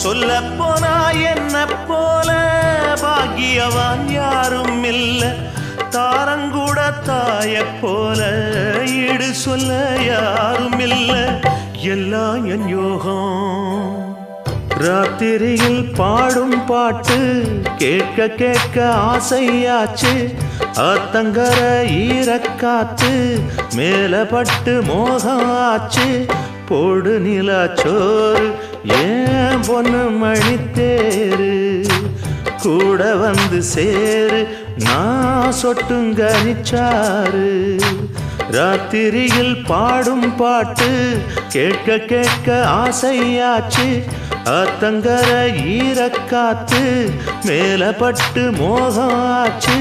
சொல்ல போனா என்ன போல பாக்கியவான் யாரும் இல்ல தாரங்கூட தாய போல ஈடு சொல்ல யாரும் இல்ல எல்லாம் என் யோகம் ராத்திரியில் பாடும் பாட்டு கேட்க கேட்க ஆசையாச்சு ஆத்தங்கர ஈரக்காத்து மேல பட்டு மோகம் ஆச்சு போடு நிலாச்சோறு ஏன் பொண்ணு மணித்தேரு கூட வந்து சேரு நான் சொட்டுங்க நிச்சாரு ராத்திரியில் பாடும் பாட்டு கேட்க கேட்க ஆசையாச்சு ஆத்தங்கர ஈரக்காத்து மேல பட்டு மோகம் ஆச்சு